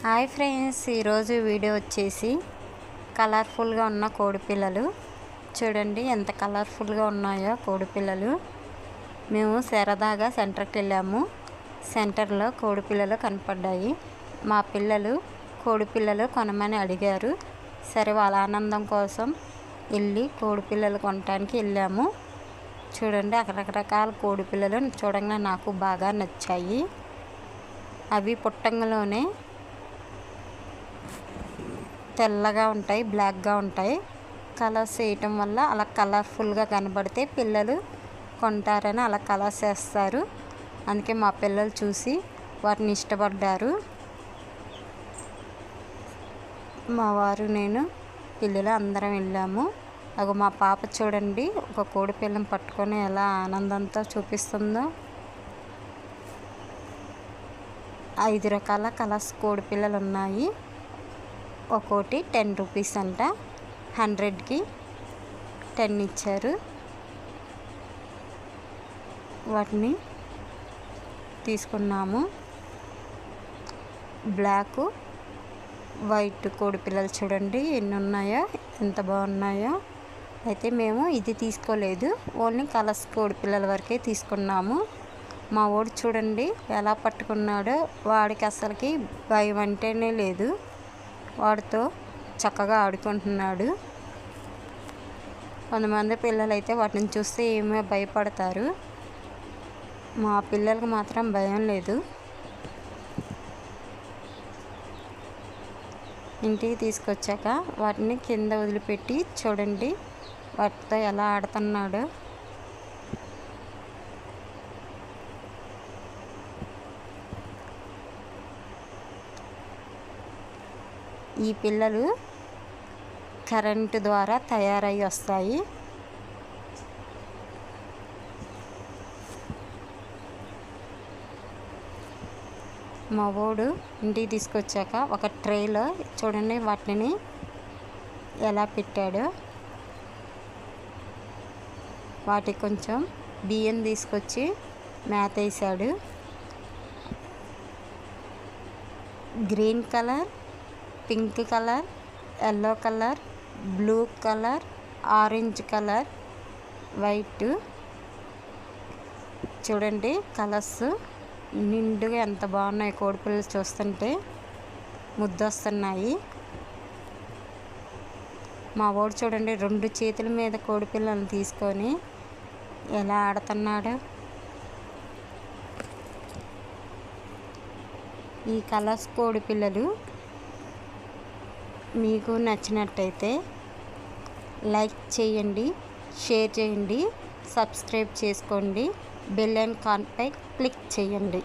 Hi friends, ఈరోజు video వచ్చేసి కలర్ఫుల్గా ఉన్న కోడిపిల్లలు చూడండి. ఎంత కలర్ఫుల్గా ఉన్నాయో కోడిపిల్లలు. మేము సరదాగా సెంటర్కి వెళ్ళాము. సెంటర్లో కోడిపిల్లలు కనపడ్డాయి. మా పిల్లలు కోడిపిల్లలు కొనమని అడిగారు. సరే, వాళ్ళ ఆనందం కోసం వెళ్ళి కోడిపిల్లలు కొనడానికి వెళ్ళాము. చూడండి, అక్కడ రకరకాల కోడిపిల్లలు చూడంగానే నాకు బాగా నచ్చాయి. అవి పుట్టంగలోనే తెల్లగా ఉంటాయి, బ్లాక్గా ఉంటాయి. కలర్స్ వేయటం వల్ల అలా కలర్ఫుల్గా కనబడితే పిల్లలు కొంటారని అలా కలర్స్ వేస్తారు. అందుకే మా పిల్లలు చూసి వాటిని ఇష్టపడ్డారు. మా వారు, నేను, పిల్లలు అందరం వెళ్ళాము. అగో మా పాప చూడండి, ఒక కోడి పిల్లని పట్టుకొని ఎలా ఆనందంతో చూపిస్తుందో. 5 రకాల కలర్స్ కోడి పిల్లలు ఉన్నాయి. ఒక్కోటి 10 రూపీస్ అంట. 100కి 10 ఇచ్చారు. వాటిని తీసుకున్నాము. బ్లాక్, వైట్ కోడి పిల్లలు చూడండి ఎన్ని ఉన్నాయో, ఎంత బాగున్నాయో. అయితే మేము ఇది తీసుకోలేదు, ఓన్లీ కలర్స్ కోడి పిల్లల వరకే తీసుకున్నాము. మా వాడు చూడండి ఎలా పట్టుకున్నాడో. వాడికి అసలుకి భయం అంటేనే లేదు. వాడితో చక్కగా ఆడుకుంటున్నాడు. కొంతమంది పిల్లలు అయితే వాటిని చూస్తే ఏమో భయపడతారు. మా పిల్లలకు మాత్రం భయం లేదు. ఇంటికి తీసుకొచ్చాక వాటిని కింద వదిలిపెట్టి చూడండి వాటితో ఎలా ఆడుతున్నాడో. ఈ పిల్లలు కరెంటు ద్వారా తయారై వస్తాయి. మా వాడు ఇంటికి తీసుకొచ్చాక ఒక ట్రేలో చూడండి వాటిని ఎలా పెట్టాడో. వాటికి కొంచెం బియ్యం తీసుకొచ్చి మేత వేసాడు. Green colour, pink colour, yellow colour, blue colour, orange colour, white. చూడండి కలర్స్ నిండుగా ఎంత బాగున్నాయి. కోడిపిల్లలు చూస్తుంటే ముద్దొస్తున్నాయి. మా వాడు చూడండి 2 చేతుల మీద కోడిపిల్లలను తీసుకొని ఎలా ఆడుతున్నాడో. ఈ కలర్స్ కోడిపిల్లలు మీకు నచ్చినట్టయితే లైక్ చేయండి, షేర్ చేయండి, సబ్స్క్రైబ్ చేసుకోండి, బెల్ ఐకాన్పై క్లిక్ చేయండి.